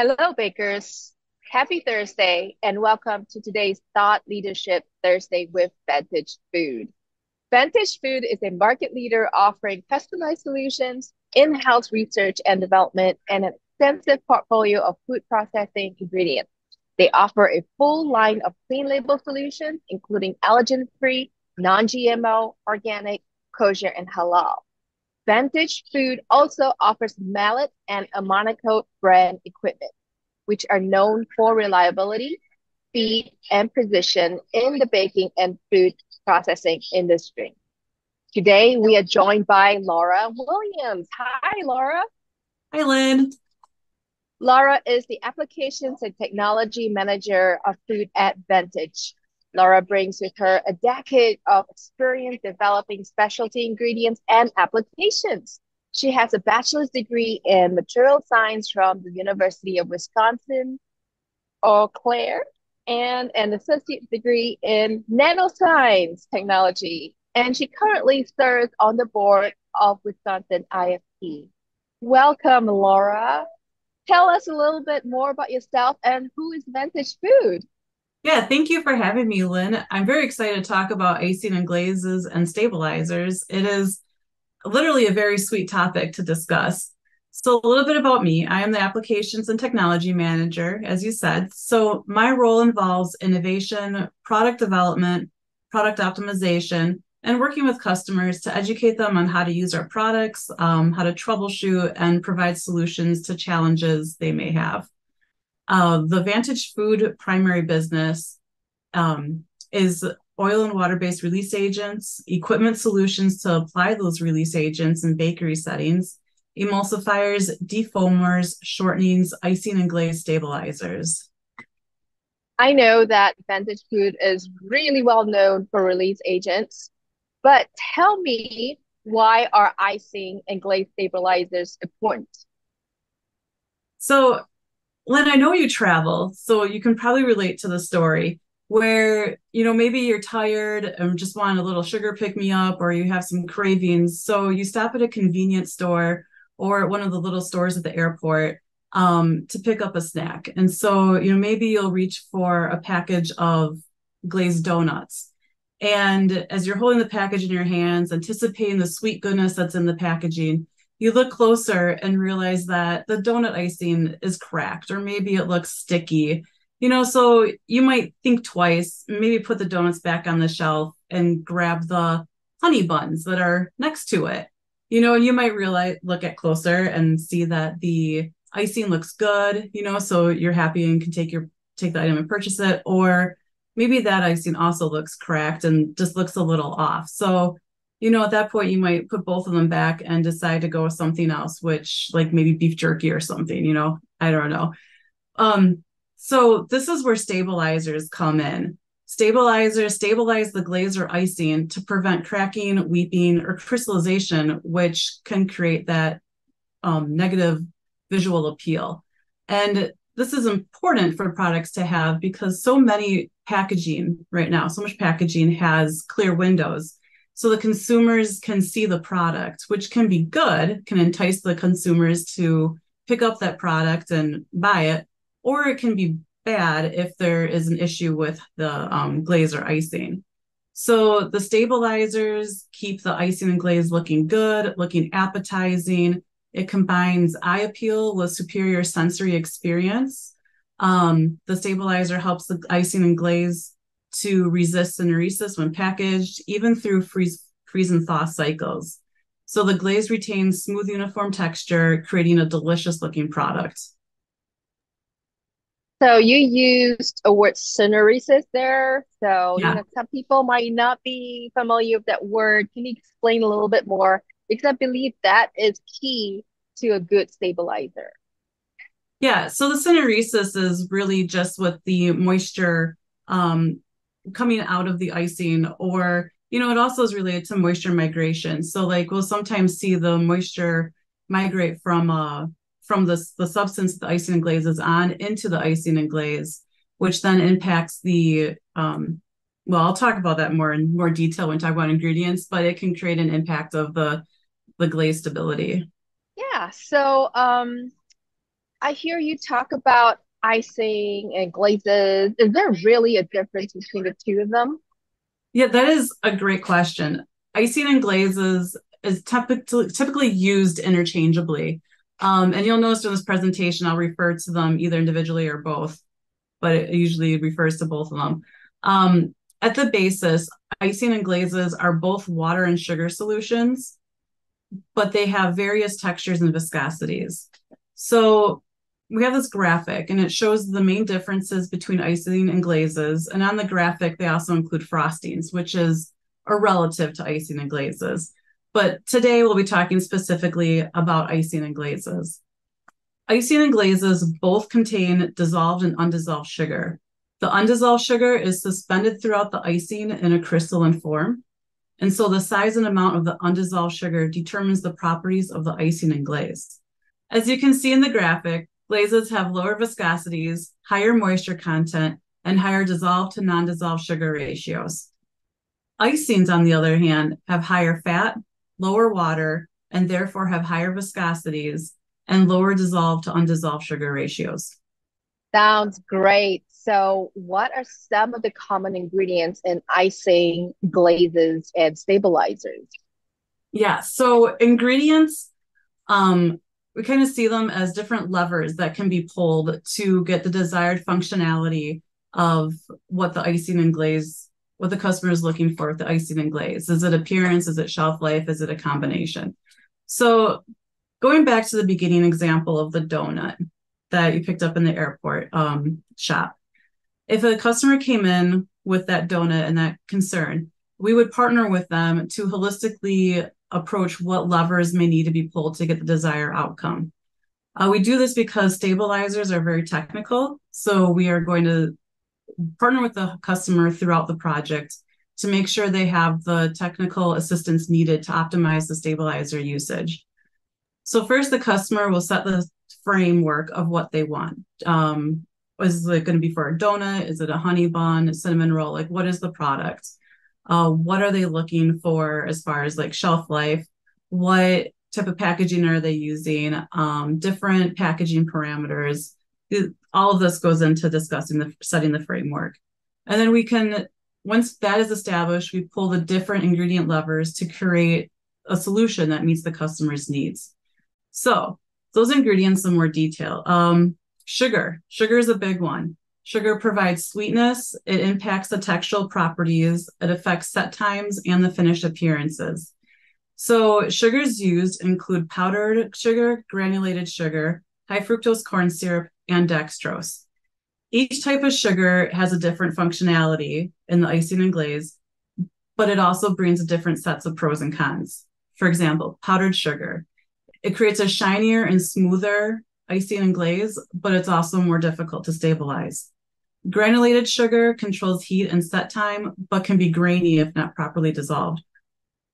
Hello, bakers. Happy Thursday, and welcome to today's Thought Leadership Thursday with Vantage Food. Vantage Food is a market leader offering customized solutions, in-house research and development, and an extensive portfolio of food processing ingredients. They offer a full line of clean label solutions, including allergen-free, non-GMO, organic, kosher, and halal. Vantage Food also offers mallet and a Monaco brand equipment, which are known for reliability, speed, and precision in the baking and food processing industry. Today, we are joined by Laura Williams. Hi, Laura. Hi, Lynn. Laura is the Applications and Technology Manager of Food at Vantage. Laura brings with her a decade of experience developing specialty ingredients and applications. She has a bachelor's degree in material science from the University of Wisconsin Eau Claire and an associate degree in nanoscience technology. And she currently serves on the board of Wisconsin IFP. Welcome, Laura. Tell us a little bit more about yourself and who is Vantage Food. Yeah, thank you for having me, Lynn. I'm very excited to talk about icing and glazes and stabilizers. It is literally a very sweet topic to discuss. So, a little bit about me. I am the Applications and Technology Manager, as you said. So, my role involves innovation, product development, product optimization, and working with customers to educate them on how to use our products, how to troubleshoot, and provide solutions to challenges they may have. The Vantage Food primary business is oil and water-based release agents, equipment solutions to apply those release agents in bakery settings, emulsifiers, defoamers, shortenings, icing and glaze stabilizers. I know that Vantage Food is really well known for release agents, but tell me, why are icing and glaze stabilizers important? So, Lynn, I know you travel, so you can probably relate to the story where, maybe you're tired and just want a little sugar pick me up, or you have some cravings. So you stop at a convenience store or one of the little stores at the airport to pick up a snack. And so, maybe you'll reach for a package of glazed donuts. And as you're holding the package in your hands, anticipating the sweet goodness that's in the packaging, you look closer and realize that the donut icing is cracked, or maybe it looks sticky. So you might think twice, maybe put the donuts back on the shelf and grab the honey buns that are next to it. And you might realize, look at closer and see that the icing looks good, so you're happy and can take the item and purchase it. Or maybe that icing also looks cracked and just looks a little off. So at that point, you might put both of them back and decide to go with something else, which like maybe beef jerky or something, I don't know. So this is where stabilizers come in. Stabilizers stabilize the glaze or icing to prevent cracking, weeping, or crystallization, which can create that negative visual appeal. And this is important for products to have because so many packaging right now, so much packaging has clear windows. So the consumers can see the product, which can be good, can entice the consumers to pick up that product and buy it, or it can be bad if there is an issue with the glaze or icing. So the stabilizers keep the icing and glaze looking good, looking appetizing. It combines eye appeal with superior sensory experience. The stabilizer helps the icing and glaze to resist syneresis when packaged, even through freeze and thaw cycles. So the glaze retains smooth, uniform texture, creating a delicious looking product. So you used a word syneresis there. So, Yeah. some people might not be familiar with that word. Can you explain a little bit more? Because I believe that is key to a good stabilizer. Yeah. So the syneresis is really just with the moisture coming out of the icing, or, it also is related to moisture migration. So like we'll sometimes see the moisture migrate from the substance the icing and glaze is on into the icing and glaze, which then impacts well, I'll talk about that more in more detail when I talk about ingredients, but it can create an impact of the glaze stability. Yeah. So, I hear you talk about icing and glazes. Is there really a difference between the two of them? Yeah, that is a great question. Icing and glazes is typically used interchangeably. And you'll notice in this presentation, I'll refer to them either individually or both, but it usually refers to both of them. At the basis, icing and glazes are both water and sugar solutions, but they have various textures and viscosities. So we have this graphic and it shows the main differences between icing and glazes. And on the graphic, they also include frostings, which is a relative to icing and glazes. But today we'll be talking specifically about icing and glazes. Icing and glazes both contain dissolved and undissolved sugar. The undissolved sugar is suspended throughout the icing in a crystalline form. And so the size and amount of the undissolved sugar determines the properties of the icing and glaze. As you can see in the graphic, glazes have lower viscosities, higher moisture content, and higher dissolved to non-dissolved sugar ratios. Icings, on the other hand, have higher fat, lower water, and therefore have higher viscosities and lower dissolved to undissolved sugar ratios. Sounds great. So, what are some of the common ingredients in icing, glazes, and stabilizers? Yeah, so ingredients, we kind of see them as different levers that can be pulled to get the desired functionality of what the icing and glaze, what the customer is looking for with the icing and glaze. Is it appearance? Is it shelf life? Is it a combination? So going back to the beginning example of the donut that you picked up in the airport shop, if a customer came in with that donut and that concern, we would partner with them to holistically approach what levers may need to be pulled to get the desired outcome. We do this because stabilizers are very technical. So we are going to partner with the customer throughout the project to make sure they have the technical assistance needed to optimize the stabilizer usage. So first, the customer will set the framework of what they want. Is it going to be for a donut? Is it a honey bun, a cinnamon roll? Like, what is the product? What are they looking for as far as like shelf life? What type of packaging are they using? Different packaging parameters. All of this goes into discussing setting the framework. And then we can, once that is established, we pull the different ingredient levers to create a solution that meets the customer's needs. So those ingredients in more detail. Sugar. Sugar is a big one. Sugar provides sweetness. It impacts the textural properties. It affects set times and the finished appearances. So sugars used include powdered sugar, granulated sugar, high fructose corn syrup, and dextrose. Each type of sugar has a different functionality in the icing and glaze, but it also brings different sets of pros and cons. For example, powdered sugar. It creates a shinier and smoother icing and glaze, but it's also more difficult to stabilize. Granulated sugar controls heat and set time, but can be grainy if not properly dissolved.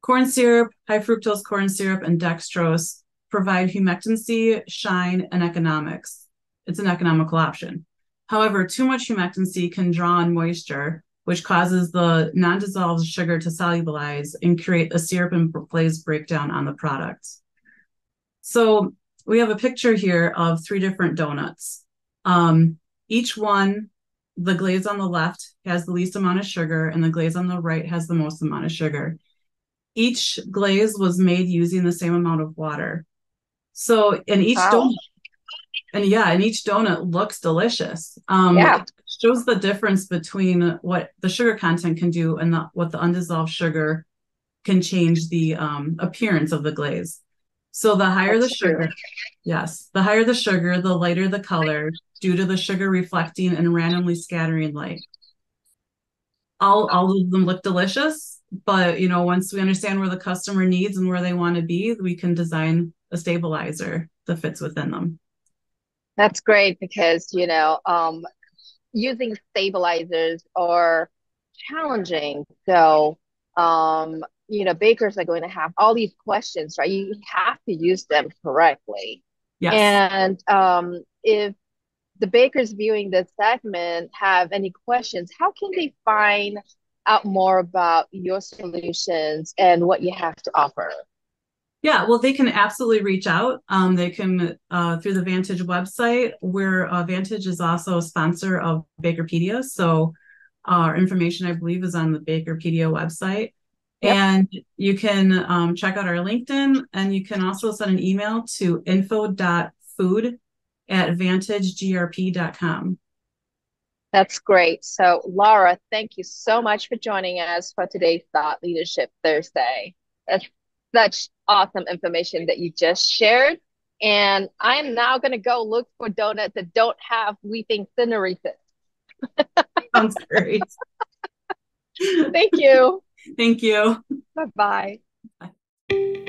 Corn syrup, high fructose corn syrup, and dextrose provide humectancy, shine, and economics. It's an economical option. However, too much humectancy can draw on moisture, which causes the non-dissolved sugar to solubilize and create a syrup and glaze breakdown on the product. So we have a picture here of 3 different donuts. Each one, the glaze on the left has the least amount of sugar and the glaze on the right has the most amount of sugar. Each glaze was made using the same amount of water. So in each Wow. donut, and each donut looks delicious. Yeah, It shows the difference between what the sugar content can do and what the undissolved sugar can change the appearance of the glaze. So the higher the that's true. sugar, yes, the higher the sugar, the lighter the color due to the sugar reflecting and randomly scattering light. All of them look delicious, but once we understand where the customer needs and where they want to be, we can design a stabilizer that fits within them. That's great because, using stabilizers are challenging. So, bakers are going to have all these questions, right? You have to use them correctly. Yes. And if the bakers viewing this segment have any questions, how can they find out more about your solutions and what you have to offer? Yeah, well, they can absolutely reach out. They can through the Vantage website, where Vantage is also a sponsor of BAKERpedia. So our information, I believe, is on the BAKERpedia website. Yep, And you can check out our LinkedIn, and you can also send an email to info.food@vantagegrp.com. that's great. So, Laura, thank you so much for joining us for today's Thought Leadership Thursday. That's such awesome information that you just shared. And I'm now going to go look for donuts that don't have weeping cinnamon. Sounds great. Thank you. Thank you. Bye bye.